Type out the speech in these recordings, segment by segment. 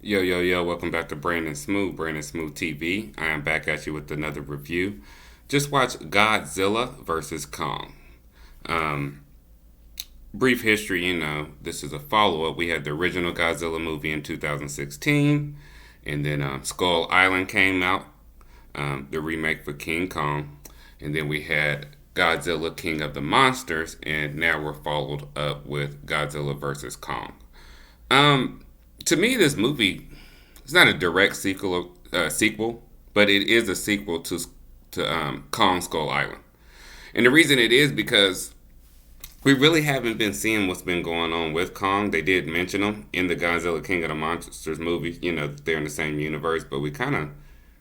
Yo, yo, yo, welcome back to Brandon Smooth TV. I am back at you with another review. Just watch Godzilla versus Kong. Um, Brief history, this is a follow up. We had the original Godzilla movie in 2016, and then Skull Island came out, the remake for King Kong, and then we had Godzilla King of the Monsters, and now we're followed up with Godzilla versus Kong. Um, to me, this movie it's not a direct sequel, but it is a sequel to Kong Skull Island. And the reason it is because we really haven't been seeing what's been going on with Kong. They did mention him in the Godzilla King of the Monsters movie. They're in the same universe, but we kind of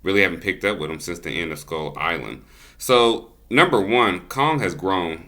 really haven't picked up with him since the end of Skull Island. So, number one, Kong has grown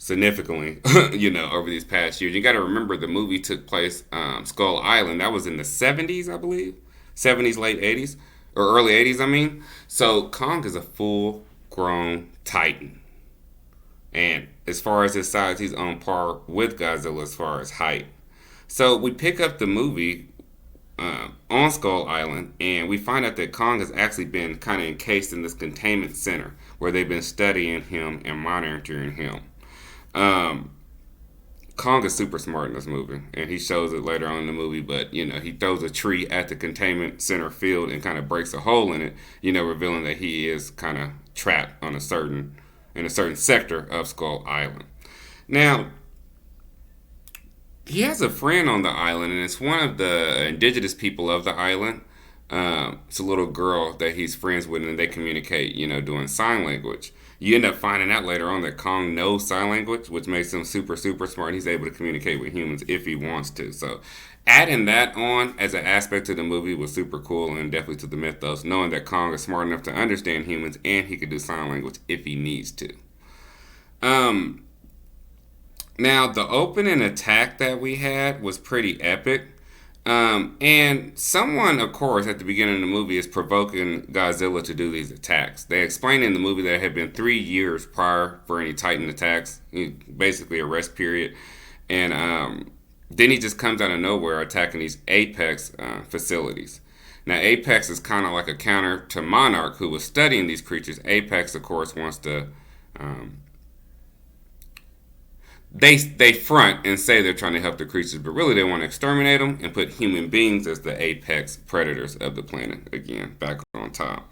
significantly, over these past years. You got to remember the movie took place, Skull Island. That was in the 70s, I believe. 70s, late 80s, or early 80s, I mean. So Kong is a full grown titan. And as far as his size, he's on par with Godzilla as far as height. So we pick up the movie on Skull Island, and we find out that Kong has actually been kind of encased in this containment center where they've been studying him and monitoring him. Um, Kong is super smart in this movie, and he shows it later on in the movie. But he throws a tree at the containment center field and kind of breaks a hole in it. Revealing that he is kind of trapped on a certain sector of Skull Island. Now, he has a friend on the island, and it's one of the indigenous people of the island. It's a little girl that he's friends with, and they communicate, doing sign language. You end up finding out later on that Kong knows sign language, which makes him super, super smart. He's able to communicate with humans if he wants to. So, adding that on as an aspect to the movie was super cool, and definitely to the mythos, knowing that Kong is smart enough to understand humans and he can do sign language if he needs to. Um, Now, the opening attack that we had was pretty epic. And someone, of course, at the beginning of the movie is provoking Godzilla to do these attacks. They explain in the movie that it had been 3 years prior for any Titan attacks, basically a rest period. And then he just comes out of nowhere attacking these Apex facilities. Now, Apex is kind of like a counter to Monarch, who was studying these creatures. Apex, of course, wants to um, they front and say they're trying to help the creatures, but really they want to exterminate them and put human beings as the apex predators of the planet. Again, back on top.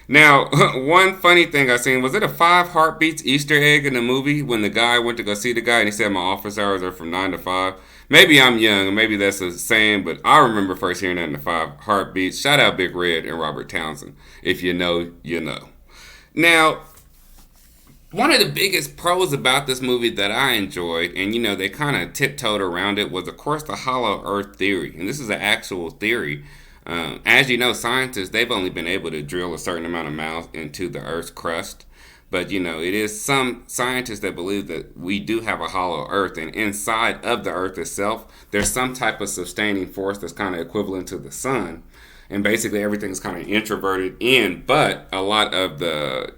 Now, one funny thing I seen was it a five heartbeats Easter egg in the movie when the guy went to go see the guy and he said my office hours are from 9 to 5. Maybe I'm young and maybe that's a saying, but I remember first hearing that in the five heartbeats. Shout out Big Red and Robert Townsend. If you know, you know. Now, one of the biggest pros about this movie that I enjoyed, and they kind of tiptoed around it, was of course the hollow earth theory. And this is an actual theory. As you know, scientists, they've only been able to drill a certain amount of miles into the earth's crust. But it is some scientists that believe that we do have a hollow earth, and inside of the earth itself, there's some type of sustaining force that's kind of equivalent to the sun. And basically everything's kind of introverted in, but a lot of the,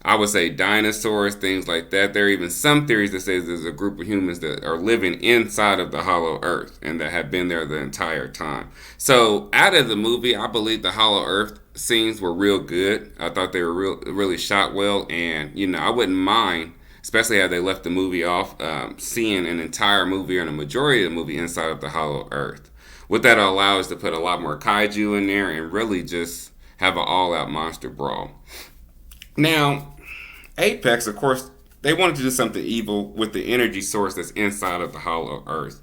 I would say dinosaurs, things like that. There are even some theories that say there's a group of humans that are living inside of the hollow earth and that have been there the entire time. So out of the movie, I believe the hollow earth scenes were real good. I thought they were really shot well, and I wouldn't mind, especially how they left the movie off, seeing an entire movie or a majority of the movie inside of the hollow earth. What that allows us to put a lot more kaiju in there and really just have an all-out monster brawl. Now, Apex, of course, they wanted to do something evil with the energy source that's inside of the hollow earth.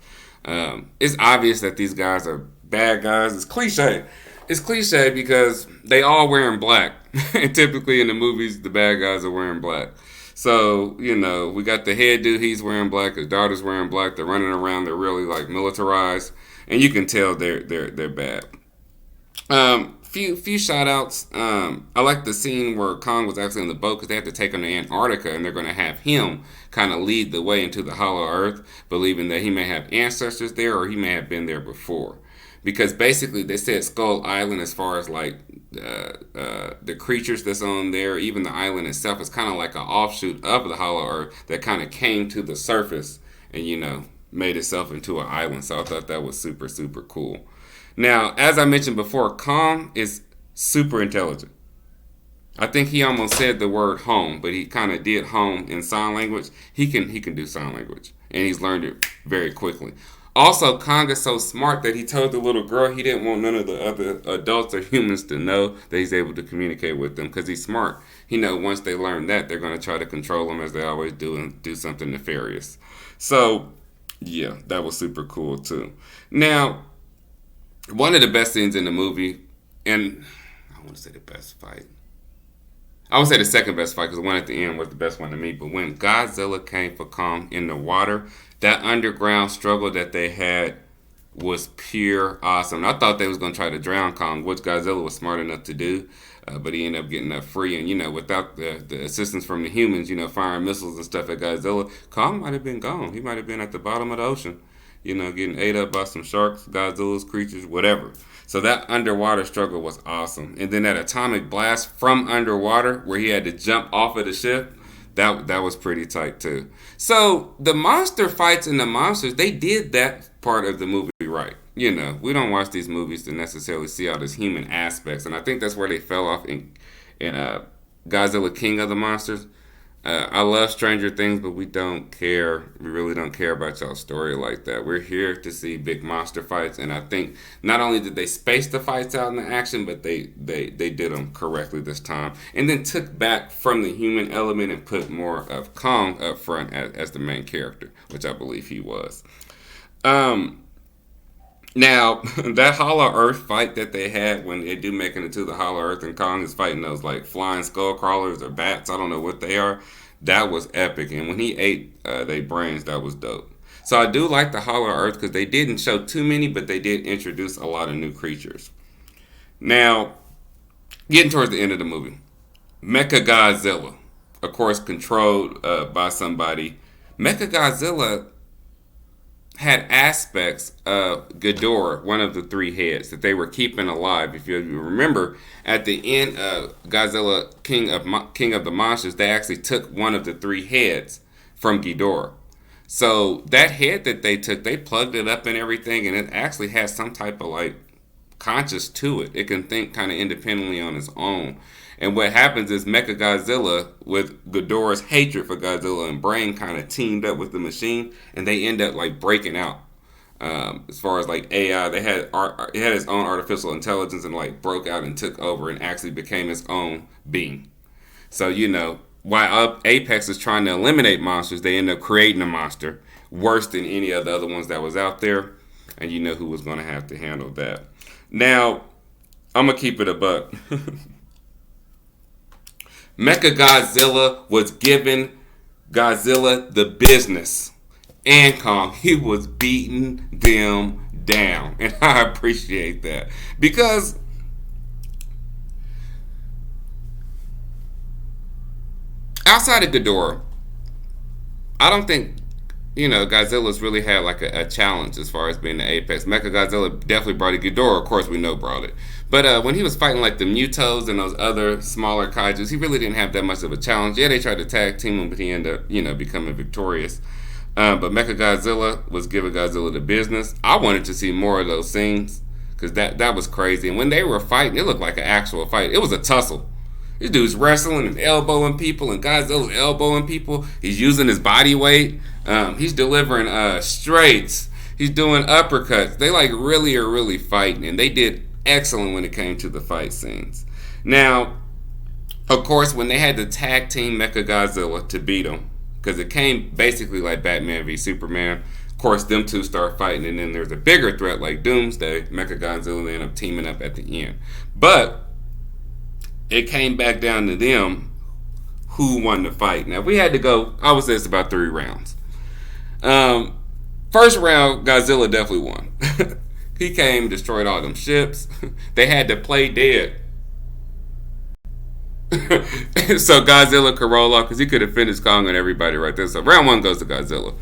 It's obvious that these guys are bad guys. It's cliche. It's cliche because they all wearing black. And typically in the movies, the bad guys are wearing black. So, we got the head dude, he's wearing black. His daughter's wearing black. They're running around. They're really, militarized. And you can tell they're bad. Few shout outs. I like the scene where Kong was actually on the boat because they have to take him to Antarctica and they're going to have him kind of lead the way into the hollow earth, believing that he may have ancestors there or he may have been there before. Because basically they said Skull Island, as far as the creatures that's on there, even the island itself is kind of like an offshoot of the hollow earth that kind of came to the surface and made itself into an island. So I thought that was super, super cool. Now, as I mentioned before, Kong is super intelligent. I think he almost said the word home, but he kind of did home in sign language. He can do sign language, and he's learned it very quickly. Also, Kong is so smart that he told the little girl he didn't want none of the other adults or humans to know that he's able to communicate with them because he's smart. He know once they learn that, they're going to try to control him as they always do and do something nefarious. So, yeah, that was super cool too. Now, one of the best scenes in the movie, and I want to say the best fight. I would say the second best fight because the one at the end was the best one to me. But when Godzilla came for Kong in the water, that underground struggle that they had was pure awesome. I thought they was going to try to drown Kong, which Godzilla was smart enough to do. But he ended up getting up free. And, without the assistance from the humans, firing missiles and stuff at Godzilla, Kong might have been gone. He might have been at the bottom of the ocean, getting ate up by some sharks, Godzilla's creatures, whatever. So that underwater struggle was awesome. And then that atomic blast from underwater where he had to jump off of the ship, that was pretty tight too. So the monster fights and the monsters, they did that part of the movie right. We don't watch these movies to necessarily see all these human aspects. And I think that's where they fell off in Godzilla King of the Monsters. I love Stranger Things, but we don't care. We really don't care about y'all's story like that. We're here to see big monster fights, and I think not only did they space the fights out in the action, but they did them correctly this time, and then took back from the human element and put more of Kong up front as the main character, which I believe he was. Now, that Hollow Earth fight that they had when they do make it into the Hollow Earth and Kong is fighting those like flying skull crawlers or bats, I don't know what they are, that was epic. And when he ate their brains, that was dope. So I do like the Hollow Earth because they didn't show too many, but they did introduce a lot of new creatures. Now, getting towards the end of the movie, Mechagodzilla, of course, controlled by somebody. Mechagodzilla had aspects of Ghidorah, one of the three heads that they were keeping alive. If you remember, at the end of Godzilla King of the Monsters, they actually took one of the three heads from Ghidorah. So that head that they took, they plugged it up and everything, and it actually has some type of like conscious to it. It can think kind of independently on its own. And what happens is Mechagodzilla, with Ghidorah's hatred for Godzilla and brain, kind of teamed up with the machine, and they end up like breaking out. As far as like AI, it had its own artificial intelligence and like broke out and took over and actually became its own being. So while Apex is trying to eliminate monsters, they end up creating a monster worse than any of the other ones that was out there, and who was going to have to handle that. Now, I'm gonna keep it a buck. Mechagodzilla was giving Godzilla the business. And Kong, he was beating them down. And I appreciate that. Because outside of Ghidorah, I don't think, Godzilla's really had like a challenge as far as being the apex. Mechagodzilla definitely brought it. Ghidorah, of course, we know brought it. But when he was fighting like the Mutos and those other smaller kaijus, he really didn't have that much of a challenge. Yeah, they tried to tag team him, but he ended up, becoming victorious. But Mechagodzilla was giving Godzilla the business. I wanted to see more of those scenes because that was crazy. And when they were fighting, it looked like an actual fight. It was a tussle. This dude's wrestling and elbowing people, and Godzilla's elbowing people. He's using his body weight. He's delivering straights. He's doing uppercuts. They like really are really fighting, and they did excellent when it came to the fight scenes. Now, of course, when they had to tag team Mechagodzilla to beat him, because it came basically like Batman v Superman. Of course, them two start fighting, and then there's a bigger threat like Doomsday. Mechagodzilla, they end up teaming up at the end. But it came back down to them who won the fight. Now, we had to go, I would say it's about 3 rounds. First round, Godzilla definitely won. He came, destroyed all them ships. They had to play dead. So Godzilla could roll off because he could have finished Kong and everybody right there. So round 1 goes to Godzilla.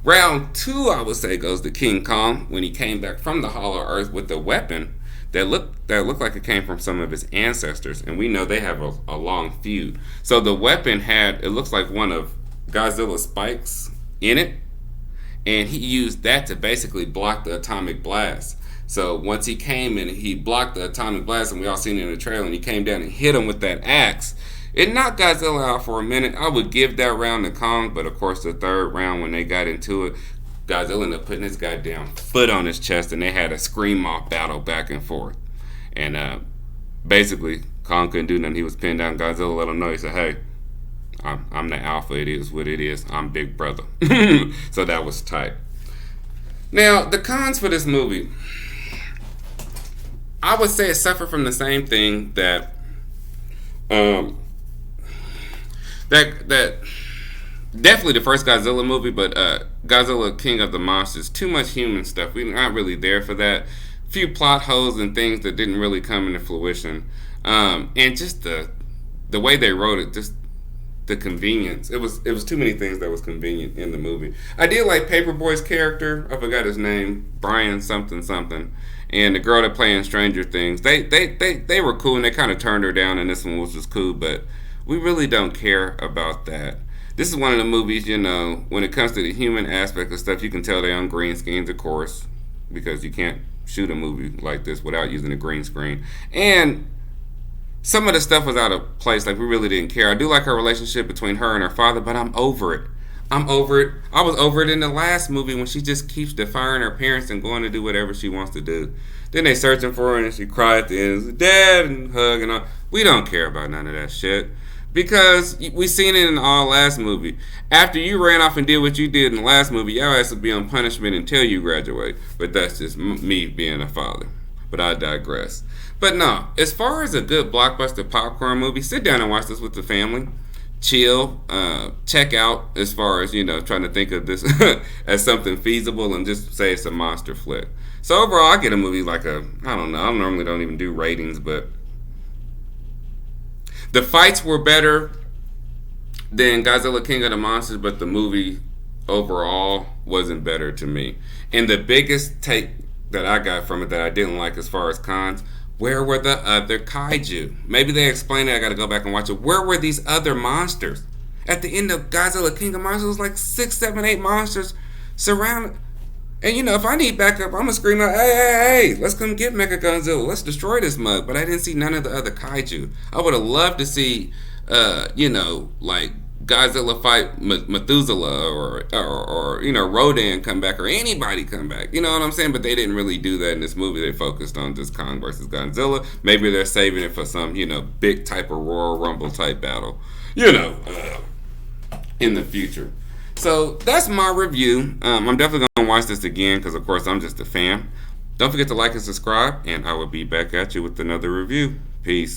Round 2, I would say, goes to King Kong when he came back from the Hollow Earth with a weapon that looked like it came from some of his ancestors. And we know they have a long feud. So the weapon it looks like one of Godzilla's spikes in it. and he used that to basically block the atomic blast. So once he came and he blocked the atomic blast, and we all seen it in the trailer, and he came down and hit him with that axe, it knocked Godzilla out for a minute. I would give that round to Kong, but of course the third round when they got into it, Godzilla ended up putting his goddamn foot on his chest, and they had a scream off battle back and forth. And basically, Kong couldn't do nothing. He was pinned down. Godzilla let him know. He said, "Hey, I'm the alpha. It is what it is. I'm Big Brother." So that was tight. Now, the cons for this movie, I would say it suffered from the same thing that that definitely the first Godzilla movie, but Godzilla King of the Monsters, too much human stuff. We're not really there for that. Few plot holes and things that didn't really come into fruition, and just the way they wrote it, just the convenience. It was too many things that was convenient in the movie. I did like Paperboy's character. I forgot his name, Brian something something, and the girl that played in Stranger Things. They were cool, and they kind of turned her down in this one, which was cool. But we really don't care about that. This is one of the movies, when it comes to the human aspect of stuff, you can tell they're on green screens, of course, because you can't shoot a movie like this without using a green screen. And some of the stuff was out of place. Like, we really didn't care. I do like her relationship between her and her father, but I'm over it. I'm over it. I was over it in the last movie when she just keeps defying her parents and going to do whatever she wants to do. Then they searching for her and she cried at the end, "Dad," and hug and all. We don't care about none of that shit. Because we seen it in the last movie. After you ran off and did what you did in the last movie, your ass will be on punishment until you graduate. But that's just me being a father. But I digress. But no, as far as a good blockbuster popcorn movie, sit down and watch this with the family. Chill, check out as far as, trying to think of this as something feasible and just say it's a monster flick. So overall, I get a movie like I don't know, I normally don't even do ratings, but the fights were better than Godzilla King of the Monsters, but the movie overall wasn't better to me. And the biggest take that I got from it that I didn't like as far as cons, where were the other kaiju? Maybe they explained it, I gotta go back and watch it. Where were these other monsters? At the end of Godzilla King of Monsters, it was like 6, 7, 8 monsters surrounded. And if I need backup, I'm gonna scream out, hey, let's come get Mechagodzilla. Let's destroy this mug. But I didn't see none of the other kaiju. I would have loved to see, like Godzilla fight Methuselah or Rodan come back or anybody come back. You know what I'm saying? But they didn't really do that in this movie. They focused on just Kong versus Godzilla. Maybe they're saving it for some, big type of Royal Rumble type battle, in the future. So that's my review. I'm definitely going to watch this again because, of course, I'm just a fan. Don't forget to like and subscribe, and I will be back at you with another review. Peace.